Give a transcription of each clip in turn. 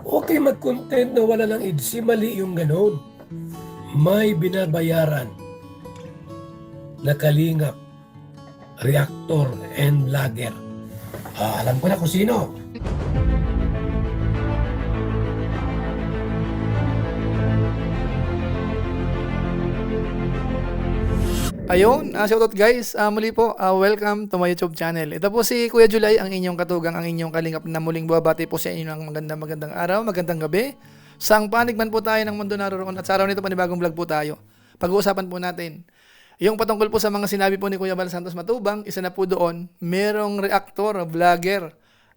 Okay mag-content na wala ng EDC, mali yung ganon. May binabayaran na kalingap, reactor, and vlogger. Alam ko na kung sino. Ayun, shoutout guys. Muli po, welcome to my YouTube channel. Ito po si Kuya July, ang inyong katugang, ang inyong kalingap na muling buwabati po sa inyo ng magandang araw, magandang gabi. Sang panig man po tayo ng mundo naroon at sa araw nito panibagong vlog po tayo. Pag-uusapan po natin yung patungkol po sa mga sinabi po ni Kuya Bal Santos Matubang. Isa na po doon, merong reactor, vlogger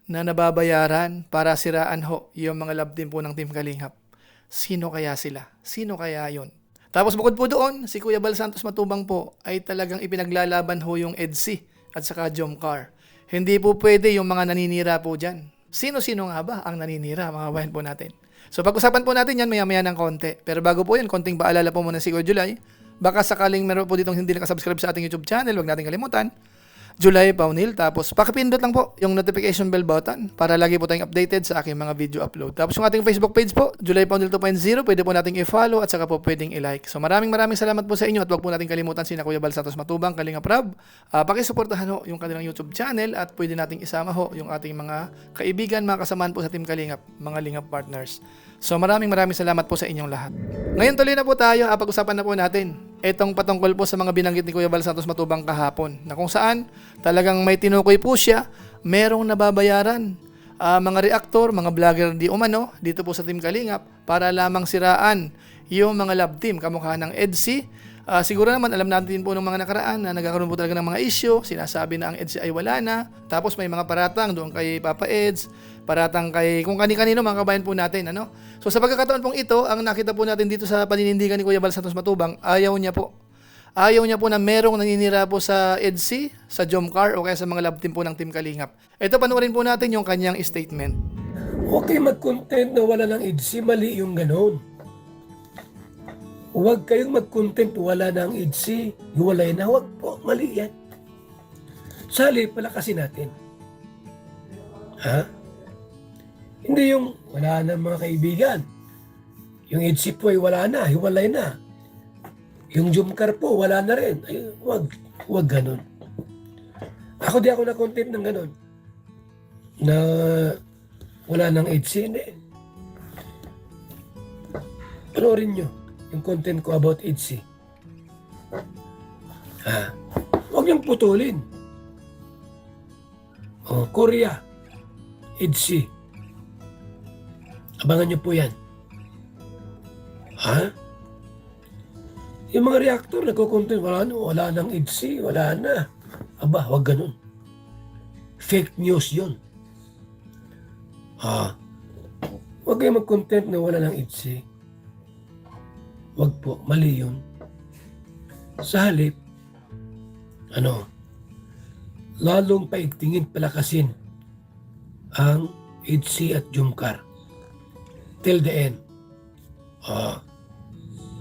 na nababayaran para siraan ho yung mga love team po ng Team Kalingap. Sino kaya sila? Sino kaya yon? Tapos bukod po doon, si Kuya Bal Santos Matubang po ay talagang ipinaglalaban ho yung EDC at saka Jomcar. Hindi po pwede yung mga naninira po dyan. Sino-sino nga ba ang naninira, mga bayan po natin? So pag-usapan po natin yan maya-maya ng konti. Pero bago po yan, konting paalala po muna si Kuya July. Baka sakaling meron po ditong hindi nakasubscribe sa ating YouTube channel, huwag natin kalimutan. July Paunil. Tapos pakipindot lang po yung notification bell button para lagi po tayong updated sa aking mga video upload. Tapos yung ating Facebook page po, July Paunil 2.0, pwede po nating i-follow at saka po pwedeng i-like. So maraming salamat po sa inyo at huwag po natin kalimutan sina Kuya Bal Santos Matubang, Kalingap Rab. Pakisuportahan ho yung kanilang YouTube channel at pwede nating isama ho yung ating mga kaibigan, mga kasamaan po sa Team Kalingap, mga Lingap partners. So maraming salamat po sa inyong lahat. Ngayon tuloy na po tayo, pag-usapan na po natin itong patungkol po sa mga binanggit ni Kuya Bal Santos Matubang kahapon, na kung saan talagang may tinukoy po siya, merong nababayaran mga reactor, mga vlogger di umano dito po sa Team Kalingap para lamang siraan yung mga love team kamukha ng EDC. Siguro naman alam natin po ng mga nakaraan na nagkakaroon po talaga ng mga issue, sinasabi na ang EDC ay wala na, tapos may mga paratang doon kay Papa Eds, paratang kay kung kani-kanino mga kabayan po natin, ano? So sa pagkakataon pong ito, ang nakita po natin dito sa paninindigan ni Kuya Bal Santos Matubang, ayaw niya po na merong naninira po sa EDC, sa Jomcar o kaya sa mga love team po ng Team Kalingap. Ito, panoorin po natin yung kanyang statement. Okay mag-content na wala ng EDC, mali yung ganon. Huwag kayong mag-content wala ng EDC, hiwalay na, huwag po, mali yan. Sali, palakasin natin. Ha? Hindi yung wala na mga kaibigan. Yung EDC po ay wala na, hiwalay na. Yung Jomcar po, wala na rin. Ay, huwag ganon. Ako di ako na-content ng ganon. Na wala ng EDC, hindi. Panoorin nyo yung content ko about EDC. Huwag niyong putulin. Korea, EDC. Abangan niyo po yan. Yung mga reactor, nagko-content, wala nang EDC, wala na. Aba, huwag ganun. Fake news yun. Huwag kayo mag-content na wala ng EDC. Huwag po, mali yun. Sa halip, lalong paigtingin, palakasin ang EDC at Jomcar. Till the end.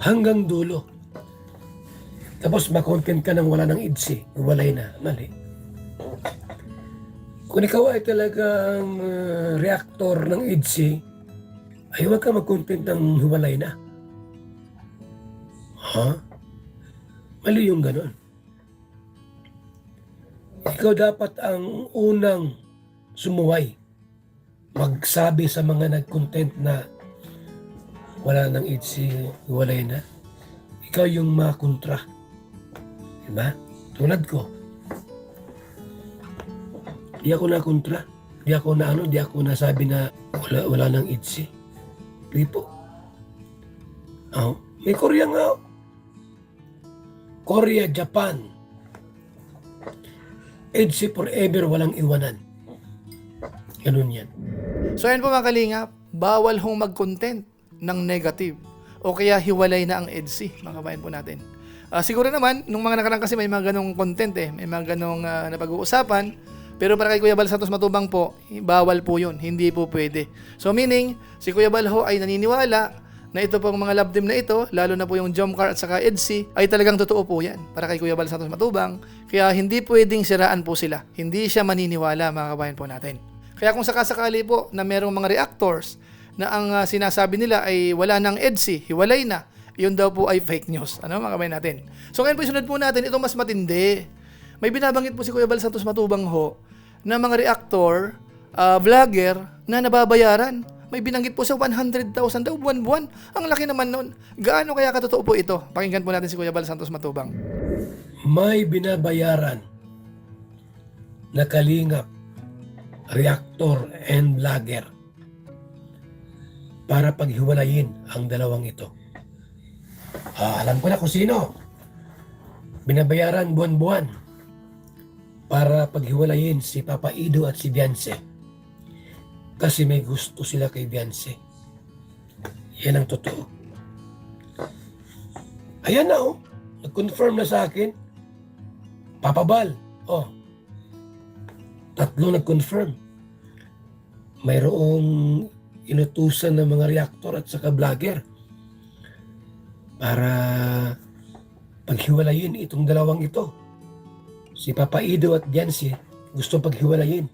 Hanggang dulo. Tapos makontent ka nang wala ng EDC, walay na, mali. Kung ikaw ay talagang reactor ng EDC, ay huwag ka mag-content ng hiwalay na. Mali yung ganon. Ikaw dapat ang unang sumuway. Magsabi sa mga nag-content na wala nang EDC, hiwalay na. Ikaw yung makontra. Diba? Tulad ko. Di ako na kontra. Di ako nasabi na wala nang EDC. Di po. May Korea nga. Korea, Japan. EDC forever, walang iwanan. Ganun yan. So ayan po mga Kalingap, bawal hong mag-content ng negative o kaya hiwalay na ang EDC, mga kabayan po natin. Siguro naman, nung mga nakarang kasi may mga ganong content may mga ganong napag-uusapan, pero para kay Kuya Bal Santos Matubang po, bawal po yun, hindi po pwede. So meaning, si Kuya Bal ho ay naniniwala na ito pong mga love team na ito, lalo na po yung Jomcar at saka EDC, ay talagang totoo po yan para kay Kuya Bal Santos Matubang. Kaya hindi pwedeng siraan po sila. Hindi siya maniniwala, mga kabayan po natin. Kaya kung sakasakali po na merong mga reactors na ang sinasabi nila ay wala nang EDSI, hiwalay na, yun daw po ay fake news. Ano mga kabayan natin? So ngayon po isunod po natin itong mas matindi. May binabanggit po si Kuya Bal Santos Matubang ho na mga reactor, vlogger na nababayaran. May binanggit po sa 100,000 daw buwan-buwan. Ang laki naman nun. Gaano kaya katotoo po ito? Pakinggan po natin si Kuya Bal Santos Matubang. May binabayaran na kalingap, reactor and vlogger para paghiwalayin ang dalawang ito. Alam ko na kung sino. Binabayaran buwan-buwan para paghiwalayin si Papa Ido at si Beyonce. Kasi may gusto sila kay Beyonce. Yan ang totoo. Ayan na oh. Nag-confirm na sa akin. Papa Bal. Oh. 3 nag-confirm. Mayroong inutusan ng mga reactor at saka vlogger para paghiwalayin itong dalawang ito. Si Papa Ido at Beyonce gusto paghiwalayin.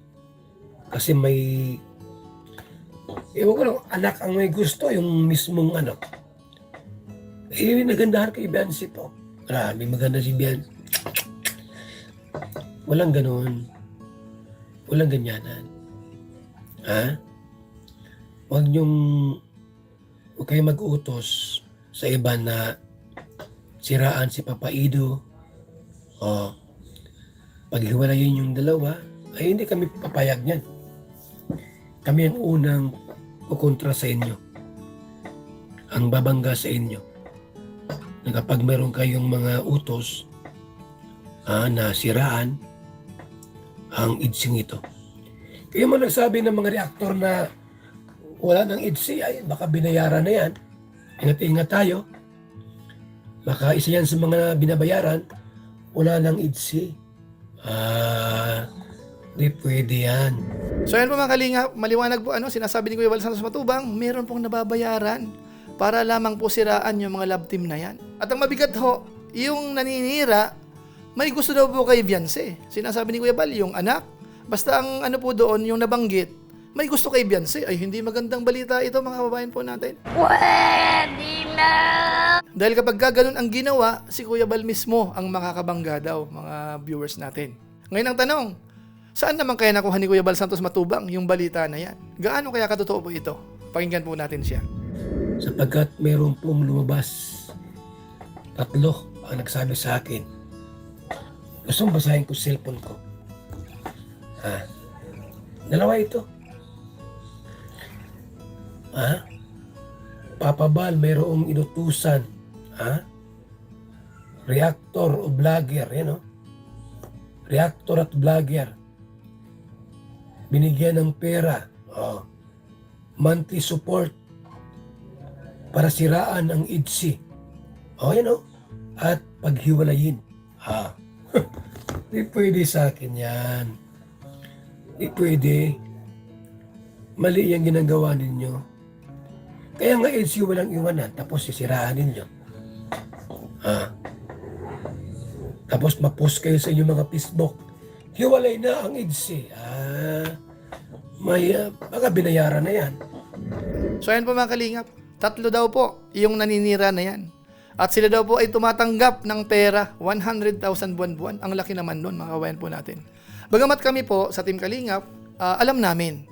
Kasi may ewan ko lang, anak ang may gusto, yung mismong ano. Nagandahan kay Beyonce po. Marami maganda si Beyonce. Walang ganoon. Walang ganyanan. Ha? Huwag kayo mag-utos sa iba na siraan si Papa Ido. O, paghiwalayin yung dalawa, ay hindi kami papayag niyan. Kami ang unang kukontra sa inyo. Ang babangga sa inyo. Na kapag meron kayong mga utos na siraan ang idsing ito. Kaya mo nagsabi ng mga reaktor na wala ng idsi, ay baka binayaran na yan. Ingat-ingat tayo. Baka isa yan sa mga binabayaran, wala ng idsi. Di pwede yan. So yan po mga kalinga, maliwanag po sinasabi ni Kuya Bal Santos Matubang, meron pong nababayaran para lamang po siraan yung mga love team na yan. At ang mabigat ho, yung naninira, may gusto daw po kay Beyonce. Sinasabi ni Kuya Bal, yung anak, basta ang po doon, yung nabanggit, may gusto kay Beyonce. Ay, hindi magandang balita ito mga kababayan po natin. Pwede na! Dahil kapag ganun ang ginawa, si Kuya Bal mismo ang makakabangga daw, mga viewers natin. Ngayon ang tanong, saan naman kaya nakuha ni Kuya Bal Santos Matubang yung balita na yan? Gaano kaya katotoo po ito? Pakinggan po natin siya. Sapagkat meron pong lumabas, 3 ang nagsabi sa akin. Gusto mong basahin ko sa cellphone ko. 2 ito. Papa Bal, mayroong inutusan. Reactor o vlogger, yan o. Reactor at vlogger. Binigyan ng pera. Monthly support para siraan ang IDSI. Yan o. At paghiwalayin. Di pwede sa akin yan. Di pwede. Mali yung ginagawa ninyo. Kaya nga IDSI walang iwanan, tapos sisiraan ninyo. Tapos ma-post kayo sa inyong mga Facebook. Hiwalay na ang IDSI. Baka binayaran na yan. So ayan po mga kalingap, 3 daw po yung naninira na yan. At sila daw po ay tumatanggap ng pera, 100,000 buwan-buwan. Ang laki naman nun mga kabayan po natin. Bagamat kami po sa Team Kalingap, alam namin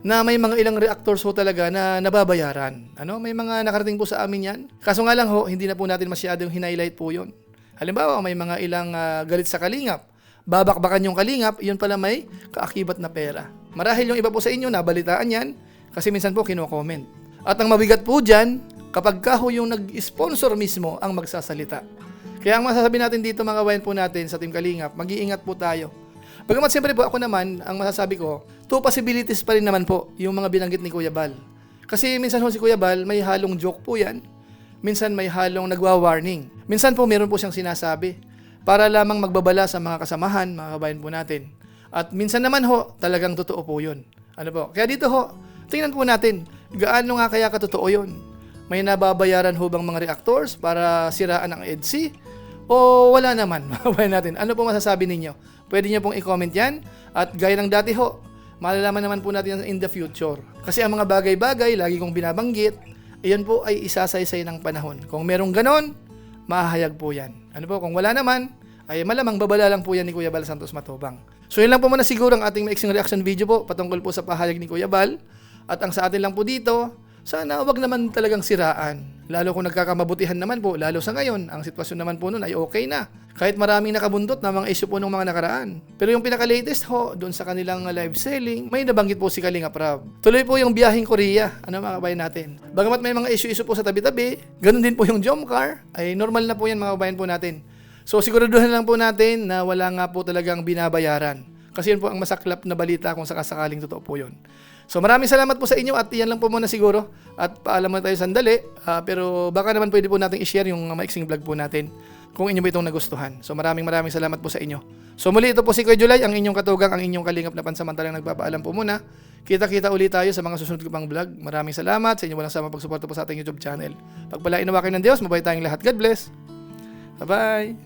na may mga ilang reactors ho talaga na nababayaran. May mga nakarating po sa amin yan. Kaso nga lang ho, hindi na po natin masyadong highlight po yun. Halimbawa, may mga ilang galit sa Kalingap. Babakbakan yung Kalingap, yun pala may kaakibat na pera. Marahil yung iba po sa inyo, nabalitaan yan, kasi minsan po kino-comment. At ang mabigat po dyan, kapag kaho yung nag-sponsor mismo ang magsasalita. Kaya ang masasabi natin dito mga kabayan po natin sa Team Kalingap, mag-iingat po tayo. Bagamat siyempre po ako naman, ang masasabi ko, 2 possibilities pa rin naman po yung mga binanggit ni Kuya Bal. Kasi minsan ho si Kuya Bal, may halong joke po yan. Minsan may halong nagwa-warning. Minsan po meron po siyang sinasabi para lamang magbabala sa mga kasamahan, mga kabayan po natin. At minsan naman ho, talagang totoo po yun. Kaya dito ho, tingnan po natin, gaano nga kaya katotoo yun? May nababayaran ho bang mga reactors para siraan ang EDSI? O wala naman, mga kabayan natin. Ano po masasabi ninyo? Pwede nyo pong i-comment yan. At gaya ng dati ho, malalaman naman po natin in the future. Kasi ang mga bagay-bagay, lagi kong binabanggit, iyon po ay isasaysay ng panahon. Kung merong ganon, mahahayag po yan. Ano po, kung wala naman, ay malamang babala lang po yan ni Kuya Bal Santos Matubang. So yun lang po muna siguro ang ating maiksing reaction video po patungkol po sa pahayag ni Kuya Bal. At ang sa atin lang po dito, sana wag naman talagang siraan. Lalo kung nagkakamabutihan naman po, lalo sa ngayon, ang sitwasyon naman po nun ay okay na. Kahit maraming nakabundot na mga issue po ng mga nakaraan. Pero yung pinaka-latest ho, doon sa kanilang live selling, may nabanggit po si Kalinga Prab. Tuloy po yung biyaheng Korea, mga kabayan natin. Bagamat may mga issue po sa tabi-tabi, ganun din po yung Jomcar, ay normal na po yan mga kabayan po natin. So siguraduhin lang po natin na wala nga po talagang binabayaran. Kasi yun po ang masaklap na balita kung sakasakaling totoo po yun. So maraming salamat po sa inyo at yan lang po muna siguro. At paalam mo tayo sandali. Pero baka naman pwede po natin i-share yung maiksing vlog po natin kung inyo ba itong nagustuhan. So maraming salamat po sa inyo. So muli ito po si Kuya July, ang inyong katugang, ang inyong kalingap na pansamantalang nagpapaalam po muna. Kita-kita ulit tayo sa mga susunod ko pang vlog. Maraming salamat sa inyo walang sama pagsuporta po sa ating YouTube channel. Pagpalain nawa kayo ng Diyos, mabay tayong lahat. God bless. Bye-bye.